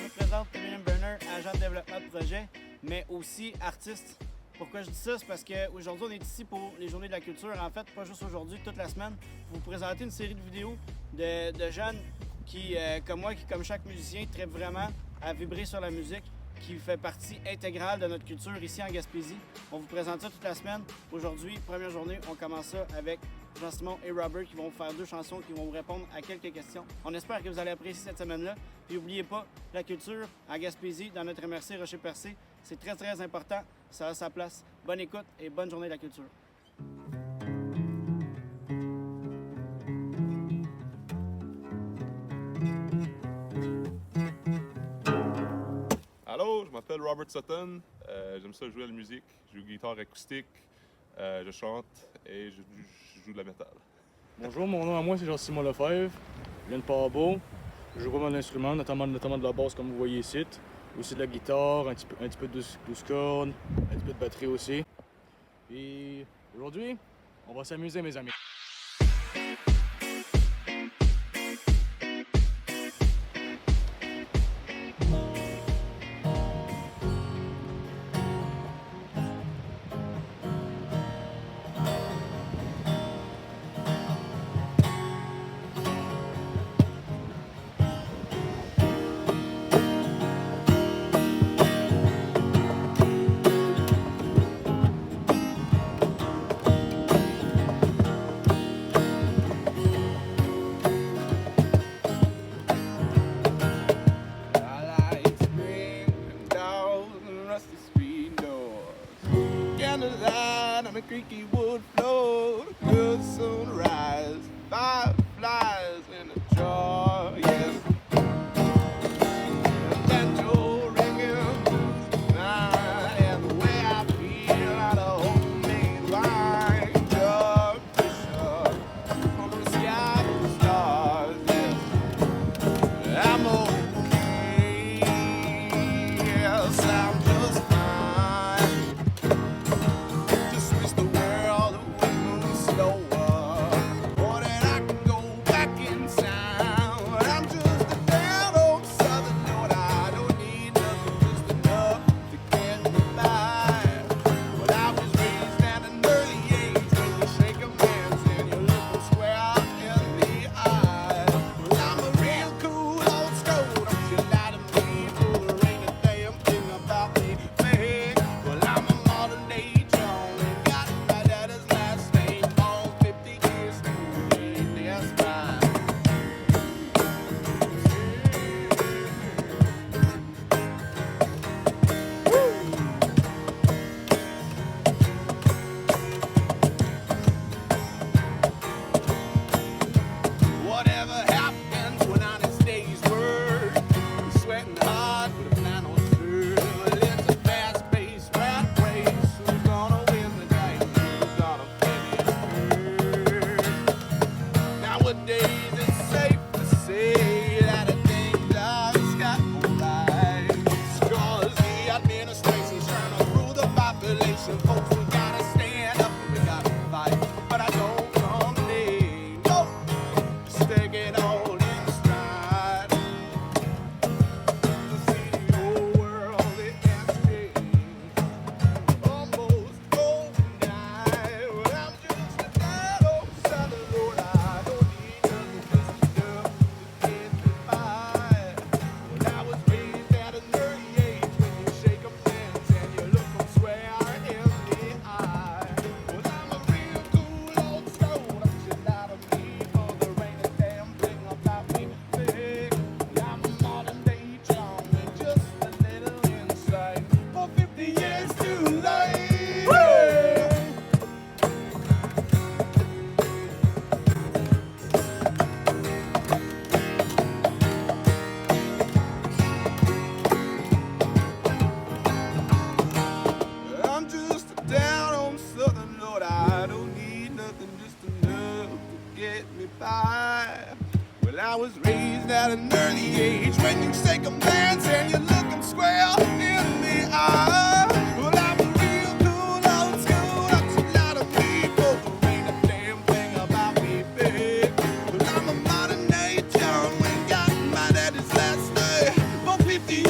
me présente, William Burner, agent de développement de projet, mais aussi artiste. Pourquoi je dis ça? C'est parce qu'aujourd'hui, on est ici pour les Journées de la culture. En fait, pas juste aujourd'hui, toute la semaine, pour vous présenter une série de vidéos de jeunes qui, comme moi, qui, comme chaque musicien, trippent vraiment à vibrer sur la musique, qui fait partie intégrale de notre culture ici en Gaspésie. On vous présente ça toute la semaine. Aujourd'hui, première journée, on commence ça avec Jean-Simon et Robert qui vont vous faire deux chansons, qui vont vous répondre à quelques questions. On espère que vous allez apprécier cette semaine-là. Et n'oubliez pas, la culture en Gaspésie, dans notre MRC Rocher-Percé, c'est très, très important. Ça a sa place. Bonne écoute et bonne journée de la culture. Allô, je m'appelle Robert Sutton. J'aime ça jouer à la musique. Je joue guitare acoustique, je chante et je joue de la métal. Bonjour, mon nom à moi c'est Jean-Simon Lefebvre. Je viens de Port-Beau. Je joue pas mal d'instruments, notamment de la basse comme vous voyez ici. Aussi de la guitare, un petit peu de 12 cordes, un petit peu de batterie aussi. Et aujourd'hui, on va s'amuser mes amis. Candlelight on a creaky wood floor, good sunrise, fireflies in a jar, yes. Banjo ringing through the night, and the way I feel out of homemade wine, jug Bishop, under the sky with stars, yes. I'm okay, yes, I'm just fine. Folks, we gotta stand up and we gotta fight, but I don't complain. No, just take it all in stride. To see the whole world it has changed, almost overnight. Well, I'm just a bad old southern Lord. I don't need nothing just enough to get me by. Well, I was raised at an early age when you shake 'em hands and you look 'em square. Well, I was raised at an early age when you shake 'em hands and you look 'em square in the eye. Well, I'm a real cool old school, that's a lot of people. There ain't a damn thing about me big. Well, I'm a modern day John Wayne, got my daddy's last name for 50 years.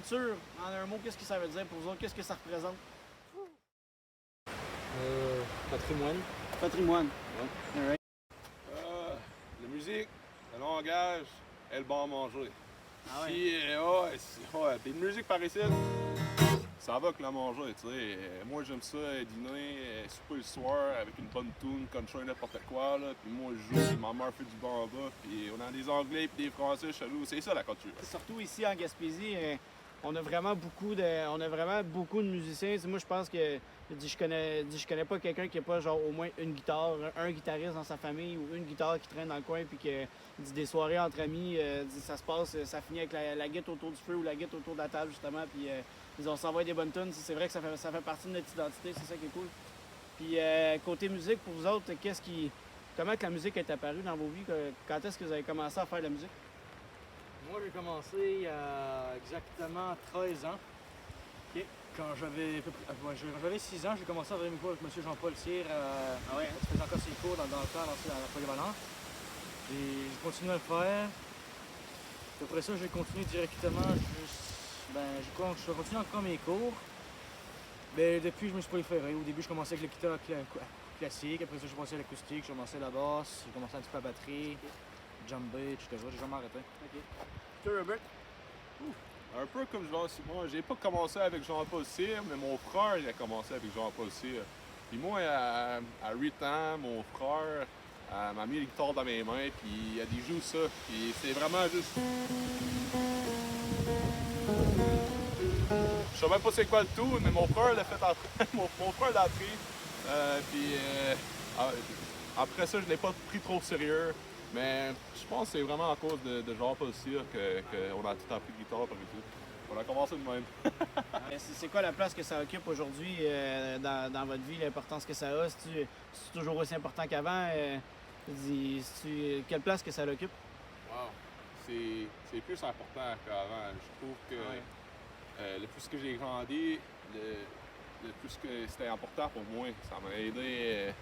culture, en un mot, qu'est-ce que ça veut dire pour vous autres? Qu'est-ce que ça représente? Patrimoine. Patrimoine. Ouais. Alright. La musique, le langage et le bon à manger. Ah ouais. Ouais, puis une musique par ici, ça va avec la manger, tu sais. Moi, j'aime ça, dîner, souper le soir avec une bonne tune, country, n'importe quoi, là. Puis moi, je joue, puis ma mère fait du bamba, puis on a des Anglais puis des Français chelous. C'est ça, la culture. Surtout ici en Gaspésie, on a vraiment beaucoup de musiciens. Moi, je pense que je connais pas quelqu'un qui n'a pas genre au moins une guitare, un guitariste dans sa famille ou une guitare qui traîne dans le coin puis que dit des soirées entre amis, ça se passe, ça finit avec la guitare autour du feu ou la guitare autour de la table justement puis on s'envoie des bonnes tunes. C'est vrai que ça fait partie de notre identité, c'est ça qui est cool. Puis côté musique pour vous autres, comment que la musique est apparue dans vos vies? Quand est-ce que vous avez commencé à faire de la musique? Moi, j'ai commencé il y a exactement 13 ans. Ok. Quand j'avais 6 ans, j'ai commencé à faire mes cours avec M. Jean-Paul Cyr. Ah ouais? Je faisais encore ses cours dans le temps, dans la polyvalente. Et j'ai continué à le faire. Puis après ça, j'ai continué directement je continue encore mes cours. Mais depuis, je me suis préféré. Au début, je commençais avec la guitare classique. Après ça, j'ai passé à l'acoustique, j'ai commencé à la basse, j'ai commencé un petit peu à la batterie, djembé, etc. J'ai jamais arrêté. Ok. Toi, Robert? Un peu comme moi, j'ai pas commencé avec Jean-Paul Cyr, mais mon frère, il a commencé avec Jean-Paul Cyr. Puis moi, à 8 ans, mon frère m'a mis les guitares dans mes mains, puis il a dit joue ça. Puis c'est vraiment juste. Je sais même pas c'est quoi le tout, mais mon frère l'a fait après. mon frère l'a appris. Après ça, je l'ai pas pris trop au sérieux. Mais je pense que c'est vraiment à cause de Jean-Paul Cyr qu'on a tout appris de guitare par ici. On a commencé de même. C'est quoi la place que ça occupe aujourd'hui dans votre vie, l'importance que ça a? C'est toujours aussi important qu'avant? Quelle place que ça l'occupe? Wow. C'est plus important qu'avant. Je trouve que le plus que j'ai grandi, le plus que c'était important pour moi. Ça m'a aidé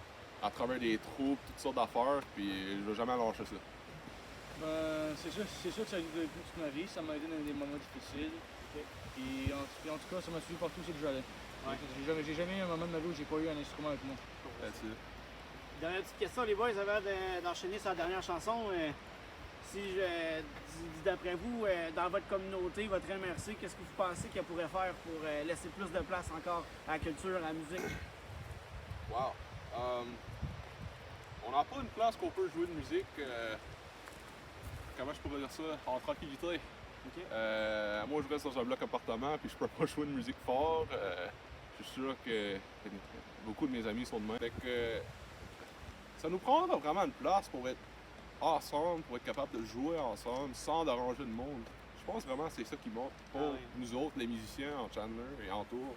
à travers des troupes, toutes sortes d'affaires, puis je vais jamais lâcher ça. C'est sûr que ça a aidé toute ma vie, ça m'a aidé dans des moments difficiles. Et en tout cas, ça m'a suivi partout où j'allais. Ouais. J'ai jamais eu un moment de ma vie où j'ai pas eu un instrument avec moi. Dernière petite question, les boys, avant d'enchaîner sur la dernière chanson, d'après vous, dans votre communauté, votre MRC, qu'est-ce que vous pensez qu'elle pourrait faire pour laisser plus de place encore à la culture, à la musique? Wow! On n'a pas une place qu'on peut jouer de musique, comment je pourrais dire ça, en tranquillité. Okay. Moi, je reste dans un bloc appartement, puis je peux pas jouer de musique fort. Je suis sûr que beaucoup de mes amis sont de même. Fait que ça nous prend vraiment une place pour être ensemble, pour être capable de jouer ensemble sans déranger le monde. Je pense vraiment que c'est ça qui manque pour nous autres, les musiciens en Chandler et en Tours.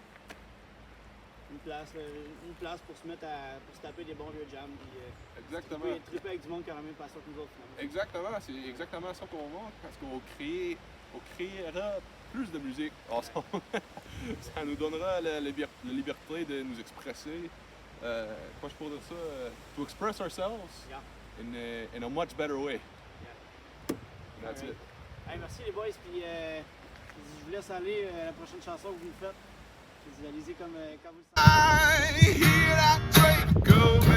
Une place pour se mettre pour se taper des bons vieux jams. Exactement. Triper avec du monde qui a la même passion que nous autres, finalement. Exactement, c'est exactement ça qu'on manque, parce qu'on créera plus de musique ensemble. Ça nous donnera la liberté de nous expresser. Comment je pourrais dire ça? To express ourselves in a much better way. Yeah. That's it. Hey, merci les boys, puis je vous laisse aller la prochaine chanson que vous me faites. Allez-y comme vous le savez. I hear that train go.